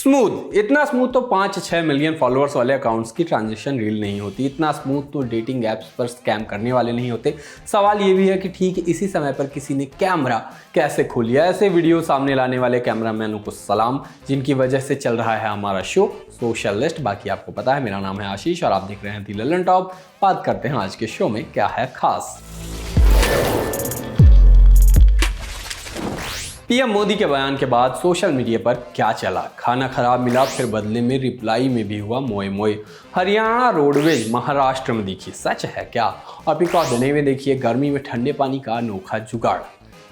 Smooth, इतना smooth तो 5-6 million followers वाले अकाउंट्स की ट्रांजैक्शन रील नहीं होती। इतना स्मूथ तो डेटिंग ऐप्स पर स्कैम करने वाले नहीं होते। सवाल ये भी है कि ठीक इसी समय पर किसी ने कैमरा कैसे खोल लिया। ऐसे वीडियो सामने लाने वाले कैमरामैनों को सलाम, जिनकी वजह से चल रहा है हमारा शो सोशल लिस्ट। बाकी आपको पता है, मेरा नाम है आशीष और आप देख रहे हैं दी ललन टॉप। बात करते हैं आज के शो में क्या है खास। पीएम मोदी के बयान के बाद सोशल मीडिया पर क्या चला। खाना खराब मिला, फिर बदले में रिप्लाई में भी हुआ मोए मोए। हरियाणा रोडवेज महाराष्ट्र में दिखी, सच है क्या। और पिकॉडने में देखिए गर्मी में ठंडे पानी का अनोखा जुगाड़।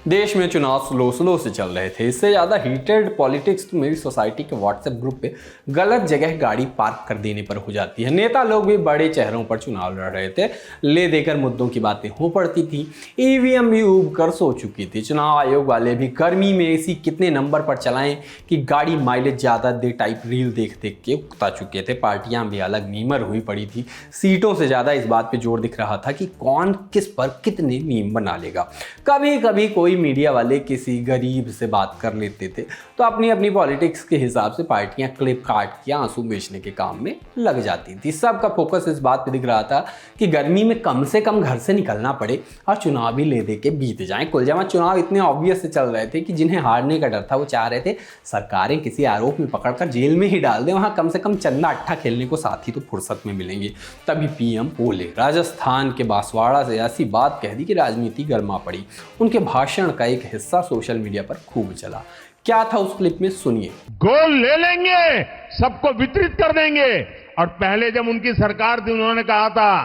देश में चुनाव स्लो से चल रहे थे। इससे ज़्यादा हीटेड पॉलिटिक्स तो मेरी सोसाइटी के व्हाट्सएप ग्रुप पे गलत जगह गाड़ी पार्क कर देने पर हो जाती है। नेता लोग भी बड़े चेहरों पर चुनाव लड़ रहे थे, ले देकर मुद्दों की बातें हो पड़ती थी। ईवीएम भी उब कर सो चुकी थी। चुनाव आयोग वाले भी गर्मी में एसी कितने नंबर पर चलाएं कि गाड़ी माइलेज ज़्यादा दे टाइप रील देख के उकता चुके थे। पार्टियां भी अलग मीमर हुई पड़ी थी। सीटों से ज़्यादा इस बात पर जोर दिख रहा था कि कौन किस पर कितने मीम बना लेगा। कभी कभी कोई मीडिया वाले किसी गरीब से बात कर लेते थे तो अपनी अपनी पॉलिटिक्स के हिसाब से पार्टियां क्लिप काट के आंसू बेचने के काम में लग जाती थी। सबका फोकस इस बात पे दिख रहा था कि गर्मी में कम से कम घर से निकलना पड़े और चुनाव भी ले दे के बीत जाएं। कुलजमा चुनाव इतने ऑब्वियस से चल रहे थे कि जिन्हें हारने का डर था वो चाह रहे थे सरकारें किसी आरोप में पकड़कर जेल में ही डाल दें, वहां कम से कम चंदा अट्ठा खेलने को साथी तो फुर्सत में मिलेंगे। तभी पीएम बोले। राजस्थान के बांसवाड़ा से ऐसी बात कह दी कि राजनीति गर्मा पड़ी। उनके भाषण का एक हिस्सा सोशल मीडिया पर खूब चला। क्या था उस क्लिप में, सुनिए। गोल ले लेंगे, सबको वितरित कर देंगे। और पहले जब उनकी सरकार थी उन्होंने कहा था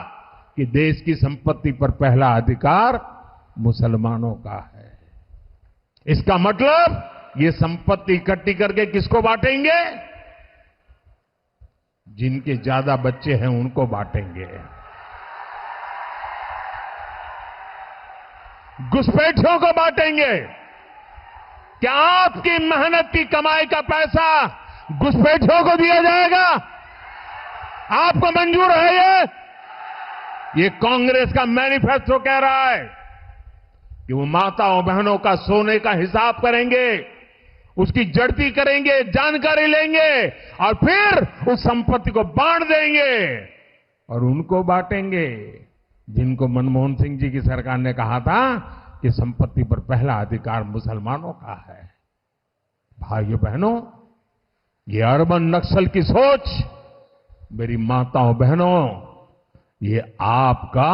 कि देश की संपत्ति पर पहला अधिकार मुसलमानों का है। इसका मतलब ये संपत्ति इकट्ठी करके किसको बांटेंगे? जिनके ज्यादा बच्चे हैं उनको बांटेंगे। घुसपैठियों को बांटेंगे। क्या आपकी मेहनत की कमाई का पैसा घुसपैठियों को दिया जाएगा? आपको मंजूर है? ये कांग्रेस का मैनिफेस्टो कह रहा है कि वो माताओं बहनों का सोने का हिसाब करेंगे, उसकी जड़ती करेंगे, जानकारी लेंगे और फिर उस संपत्ति को बांट देंगे। और उनको बांटेंगे जिनको मनमोहन सिंह जी की सरकार ने कहा था कि संपत्ति पर पहला अधिकार मुसलमानों का है। भाइयों बहनों, ये अर्बन नक्सल की सोच, मेरी माताओं बहनों, ये आपका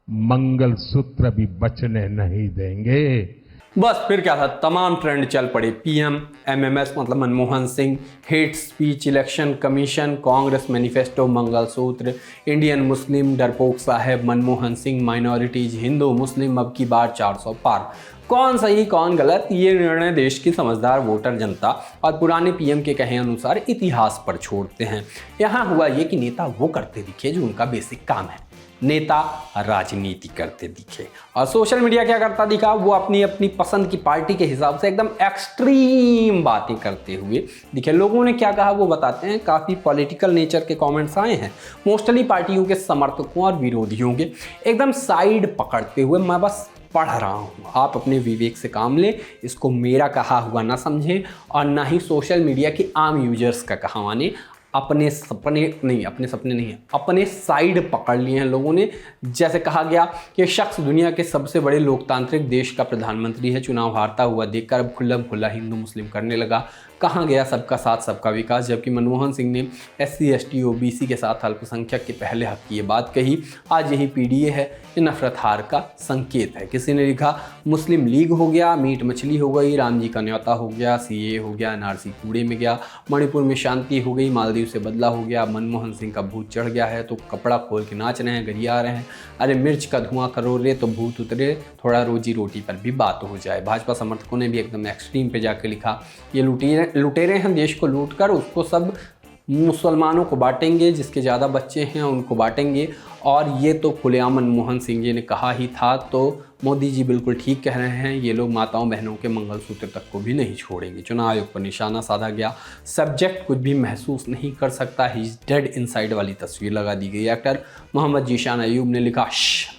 मंगलसूत्र भी बचने नहीं देंगे। बस फिर क्या था, तमाम ट्रेंड चल पड़े। पीएम, एमएमएस मतलब Manmohan Singh, hate speech, election commission, Congress manifesto, mangalsutra, Indian Muslim, डरपोक साहब, मनमोहन सिंह, माइनॉरिटीज, हिंदू मुस्लिम, अब की बार 400 पार। कौन सही कौन गलत, ये निर्णय देश की समझदार वोटर जनता और पुराने पीएम के कहे अनुसार इतिहास पर छोड़ते हैं। यहाँ हुआ ये कि नेता वो करते दिखे जो उनका बेसिक काम है। नेता राजनीति करते दिखे। और सोशल मीडिया क्या करता दिखा, वो अपनी अपनी पसंद की पार्टी के हिसाब से एकदम एक्सट्रीम बातें करते हुए दिखे। लोगों ने क्या कहा वो बताते हैं। काफ़ी पॉलिटिकल नेचर के कमेंट्स आए हैं, मोस्टली पार्टियों के समर्थकों और विरोधियों के, एकदम साइड पकड़ते हुए। मैं बस पढ़ रहा हूँ, आप अपने विवेक से काम लें। इसको मेरा कहा हुआ ना समझें और ना ही सोशल मीडिया के आम यूजर्स का कहा माने। अपने सपने नहीं, अपने साइड पकड़ लिए हैं लोगों ने। जैसे कहा गया कि शख्स दुनिया के सबसे बड़े लोकतांत्रिक देश का प्रधानमंत्री है, चुनाव हारता हुआ देखकर अब खुला हिंदू मुस्लिम करने लगा। कहाँ गया सबका साथ सबका विकास, जबकि मनमोहन सिंह ने SC ST OBC के साथ अल्पसंख्यक के पहले हक की ये बात कही। आज यही PDA है, ये नफरत हार का संकेत है। किसी ने लिखा मुस्लिम लीग हो गया, मीट मछली हो गई, राम जी का न्योता हो गया, CA हो गया, NRC कूड़े में गया, मणिपुर में शांति हो गई, मालदीव से बदला हो गया, मनमोहन सिंह का भूत चढ़ गया है तो कपड़ा खोल के नाच रहे हैं, गरिया रहे हैं। अरे मिर्च का धुआं करो रे तो भूत उतरे, थोड़ा रोजी रोटी पर भी बात हो जाए। भाजपा समर्थकों ने भी एकदम एक्सट्रीम पे जाके लिखा, ये लुटेरे हैं, देश को लूट कर उसको सब मुसलमानों को बांटेंगे, जिसके ज़्यादा बच्चे हैं उनको बांटेंगे और ये तो खुलेआम मनमोहन सिंह जी ने कहा ही था, तो मोदी जी बिल्कुल ठीक कह रहे हैं। ये लोग माताओं बहनों के मंगलसूत्र तक को भी नहीं छोड़ेंगे। चुनाव आयोग पर निशाना साधा गया। सब्जेक्ट कुछ भी महसूस नहीं कर सकता, ही इज डेड इनसाइड वाली तस्वीर लगा दी गई। एक्टर मोहम्मद जीशान अयूब ने लिखा,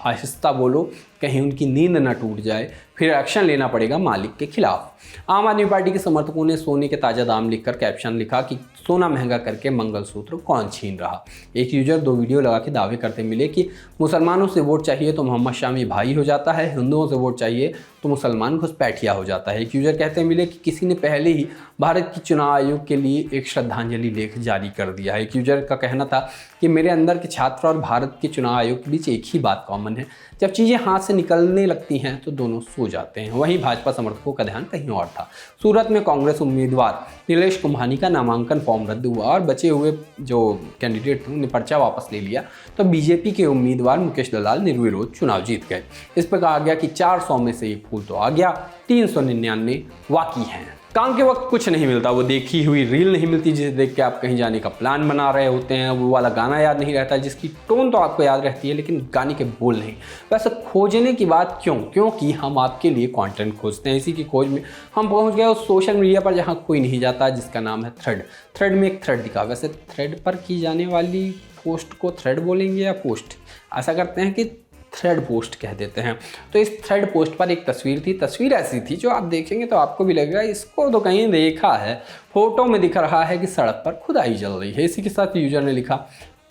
आहिस्ता बोलो कहीं उनकी नींद न टूट जाए, फिर एक्शन लेना पड़ेगा मालिक के खिलाफ। आम आदमी पार्टी के समर्थकों ने सोने के ताज़ा दाम लिखकर कैप्शन लिखा कि सोना महंगा करके मंगलसूत्र कौन छीन रहा। एक यूजर 2 वीडियो लगा के दावे करते मिले कि मुसलमानों से वोट चाहिए तो मोहम्मद शामी भाई हो जाता है, हिंदुओं से वोट चाहिए तो मुसलमान घुसपैठिया हो जाता है। एक यूजर कहते मिले कि किसी ने पहले ही भारत की चुनाव आयोग के लिए एक श्रद्धांजलि लेख जारी कर दिया है। एक यूजर का कहना था कि मेरे अंदर के छात्र और भारत के चुनाव आयोग के बीच एक ही बात कॉमन है, जब चीज़ें हाथ से निकलने लगती हैं तो दोनों सो जाते हैं। वहीं भाजपा समर्थकों का ध्यान कहीं और था। सूरत में कांग्रेस उम्मीदवार नीलेश कुंभानी का नामांकन फॉर्म रद्द हुआ और बचे हुए जो कैंडिडेट थे उन्हें पर्चा वापस ले लिया, तो बीजेपी के उम्मीदवार मुकेश दलाल निर्विरोध चुनाव जीत गए। इस पर कहा गया कि 400 में से एक फूल तो आ गया, 399 बाकी हैं। काम के वक्त कुछ नहीं मिलता, वो देखी हुई रील नहीं मिलती जिसे देख के आप कहीं जाने का प्लान बना रहे होते हैं, वो वाला गाना याद नहीं रहता जिसकी टोन तो आपको याद रहती है लेकिन गाने के बोल नहीं। वैसे खोजने की बात क्यों? क्योंकि हम आपके लिए कंटेंट खोजते हैं। इसी की खोज में हम पहुंच गए उस सोशल मीडिया पर जहां कोई नहीं जाता, जिसका नाम है थ्रेड। थ्रेड में एक थ्रेड दिखा। वैसे थ्रेड पर की जाने वाली पोस्ट को थ्रेड बोलेंगे या पोस्ट? ऐसा करते हैं कि थ्रेड पोस्ट कह देते हैं। तो इस थ्रेड पोस्ट पर एक तस्वीर थी। तस्वीर ऐसी थी जो आप देखेंगे तो आपको भी लगेगा इसको तो कहीं देखा है। फोटो में दिख रहा है कि सड़क पर खुदाई चल रही है। इसी के साथ यूजर ने लिखा,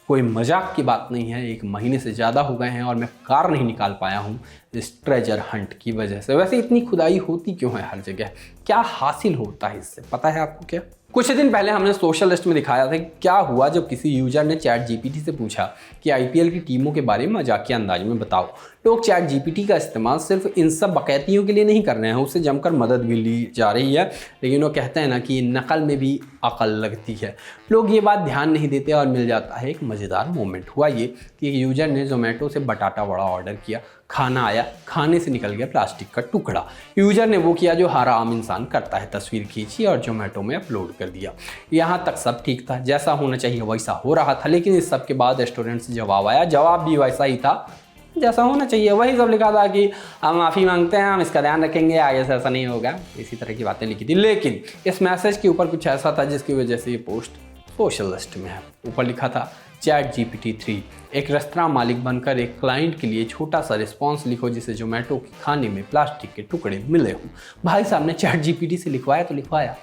कोई मजाक की बात नहीं है, 1 महीने से ज़्यादा हो गए हैं और मैं कार नहीं निकाल पाया हूँ इस ट्रेजर हंट की वजह से। वैसे इतनी खुदाई होती क्यों है हर जगह? क्या हासिल होता है इससे? पता है आपको क्या? कुछ दिन पहले हमने सोशल लिस्ट में दिखाया था कि क्या हुआ जब किसी यूजर ने चैट जीपीटी से पूछा कि आईपीएल की टीमों के बारे में मजाकिया अंदाज में बताओ। लोग चैट जीपीटी का इस्तेमाल सिर्फ इन सब बकैतियों के लिए नहीं कर रहे हैं, उससे जमकर मदद भी ली जा रही है। लेकिन वो कहते हैं ना कि नकल में भी अकल लगती है। लोग ये बात ध्यान नहीं देते और मिल जाता है एक मज़ेदार मोमेंट। हुआ ये कि एक यूजर ने जोमेटो से बटाटा वड़ा ऑर्डर किया, खाना आया, खाने से निकल गया प्लास्टिक का टुकड़ा। यूजर ने वो किया जो हर आम इंसान करता है, तस्वीर खींची और जोमेटो में अपलोड कर दिया। यहाँ तक सब ठीक था, जैसा होना चाहिए वैसा हो रहा था। लेकिन इस सब के बाद रेस्टोरेंट से जवाब आया, जवाब भी वैसा ही था जैसा होना चाहिए। वही सब लिखा था कि हम माफ़ी मांगते हैं, हम इसका ध्यान रखेंगे, आगे से ऐसा नहीं होगा, इसी तरह की बातें लिखी थी। लेकिन इस मैसेज के ऊपर कुछ ऐसा था जिसकी वजह से ये पोस्ट सोशल लिस्ट में है। ऊपर लिखा था, चैट जीपीटी 3 एक रेस्तरां मालिक बनकर एक क्लाइंट के लिए छोटा सा रिस्पॉन्स लिखो जिसे जोमेटो के खाने में प्लास्टिक के टुकड़े मिले हों। भाई साहब ने चैट जीपीटी से लिखवाया तो लिखवाया,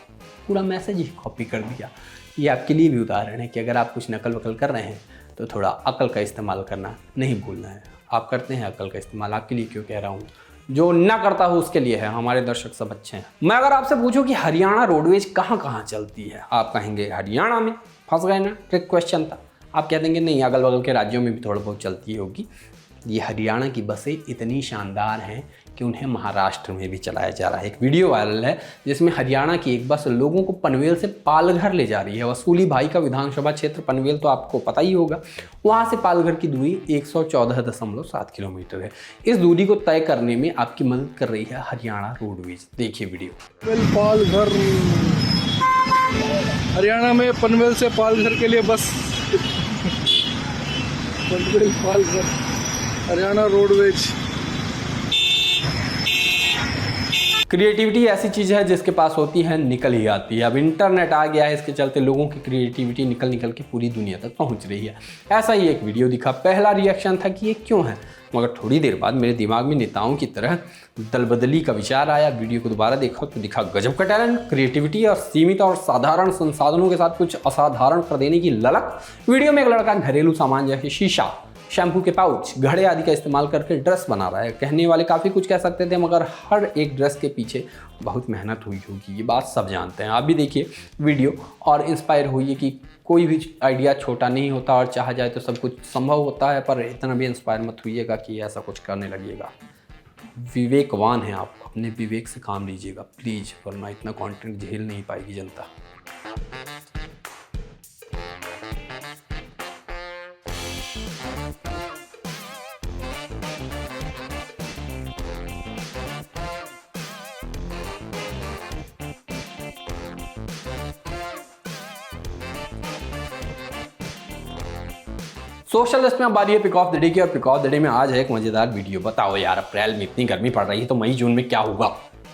पूरा मैसेज ही कॉपी कर दिया। ये आपके लिए भी उदाहरण है कि अगर आप कुछ नकल वकल कर रहे हैं तो थोड़ा अकल का इस्तेमाल करना नहीं भूलना है। आप करते हैं अकल का इस्तेमाल, आपके लिए क्यों कह रहा हूँ, जो ना करता हो उसके लिए है। हमारे दर्शक सब अच्छे हैं। मैं अगर आपसे पूछूं कि हरियाणा रोडवेज कहाँ कहाँ चलती है, आप कहेंगे हरियाणा में। फंस गए ना, ट्रिक क्वेश्चन था। आप कह देंगे नहीं, अगल बगल के राज्यों में भी थोड़ा बहुत चलती होगी। ये हरियाणा की बसें इतनी शानदार हैं कि उन्हें महाराष्ट्र में भी चलाया जा रहा है। एक वीडियो वायरल है जिसमें हरियाणा की एक बस लोगों को पनवेल से पालघर ले जा रही है। वसूली भाई का विधानसभा क्षेत्र पनवेल तो आपको पता ही होगा। वहाँ से पालघर की दूरी 114.7 किलोमीटर है। इस दूरी को तय करने में आपकी मदद कर रही है हरियाणा रोडवेज। देखिए वीडियो। पालघर, हरियाणा में पनवेल से पालघर के लिए बस पनवेल पालघर हरियाणा रोडवेज। क्रिएटिविटी ऐसी चीज़ है जिसके पास होती है निकल ही आती है। अब इंटरनेट आ गया है, इसके चलते लोगों की क्रिएटिविटी निकल निकल के पूरी दुनिया तक पहुंच रही है। ऐसा ही एक वीडियो दिखा। पहला रिएक्शन था कि ये क्यों है, मगर थोड़ी देर बाद मेरे दिमाग में नेताओं की तरह दलबदली का विचार आया। वीडियो को दोबारा देखा तो दिखा गजब का टैलेंट, क्रिएटिविटी और सीमित और साधारण संसाधनों के साथ कुछ असाधारण कर देने की ललक। वीडियो में एक लड़का घरेलू सामान जैसे शीशा, शैम्पू के पाउच, घड़े आदि का इस्तेमाल करके ड्रेस बना रहा है। कहने वाले काफ़ी कुछ कह सकते थे, मगर हर एक ड्रेस के पीछे बहुत मेहनत हुई होगी, ये बात सब जानते हैं। आप भी देखिए वीडियो और इंस्पायर होइए कि कोई भी आइडिया छोटा नहीं होता और चाहा जाए तो सब कुछ संभव होता है। पर इतना भी इंस्पायर मत होइएगा कि ऐसा कुछ करने लगिएगा। विवेकवान हैं आप, अपने विवेक से काम लीजिएगा प्लीज़, वरना इतना कंटेंट झेल नहीं पाएगी जनता। सोशल लिस्ट में अब बारी है पिक ऑफ द डे की, और पिक ऑफ द डे में आज है एक मजेदार वीडियो। बताओ यार, अप्रैल में इतनी गर्मी पड़ रही है तो मई जून में क्या होगा?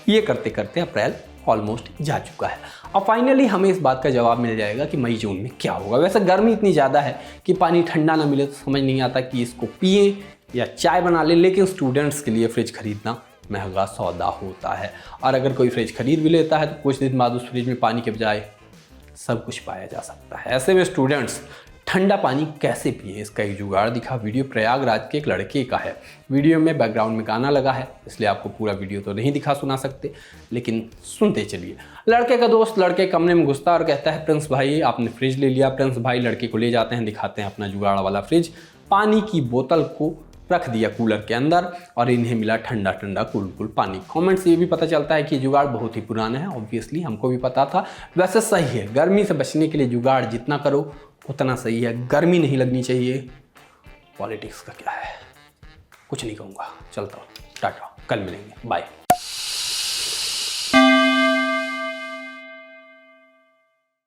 ये करते करते अप्रैल ऑलमोस्ट जा चुका है। अब फाइनली हमें इस बात का जवाब मिल जाएगा कि मई जून में क्या होगा। वैसे गर्मी इतनी ज़्यादा है कि पानी ठंडा ना मिले तो समझ नहीं आता कि इसको पिए या चाय बना ले, लेकिन स्टूडेंट्स के लिए फ्रिज खरीदना महंगा सौदा होता है। और अगर कोई फ्रिज खरीद भी लेता है तो कुछ दिन बाद उस फ्रिज में पानी के बजाय सब कुछ पाया जा सकता है। ऐसे में स्टूडेंट्स ठंडा पानी कैसे पिए, इसका एक जुगाड़ दिखा। वीडियो प्रयागराज के एक लड़के का है। वीडियो में बैकग्राउंड में गाना लगा है, इसलिए आपको पूरा वीडियो तो नहीं दिखा सुना सकते, लेकिन सुनते चलिए। लड़के का दोस्त लड़के कमरे में घुसता और कहता है, प्रिंस भाई आपने फ्रिज ले लिया। प्रिंस भाई लड़के को ले जाते हैं, दिखाते हैं अपना जुगाड़ वाला फ्रिज। पानी की बोतल को रख दिया कूलर के अंदर और इन्हें मिला ठंडा ठंडा कूल कूल पानी। कमेंट से ये भी पता चलता है कि जुगाड़ बहुत ही पुराना है। ऑब्वियसली हमको भी पता था। वैसे सही है, गर्मी से बचने के लिए जुगाड़ जितना करो उतना सही है। गर्मी नहीं लगनी चाहिए। पॉलिटिक्स का क्या है, कुछ नहीं कहूँगा, चलता हूँ, टाटा, कल मिलेंगे, बाय।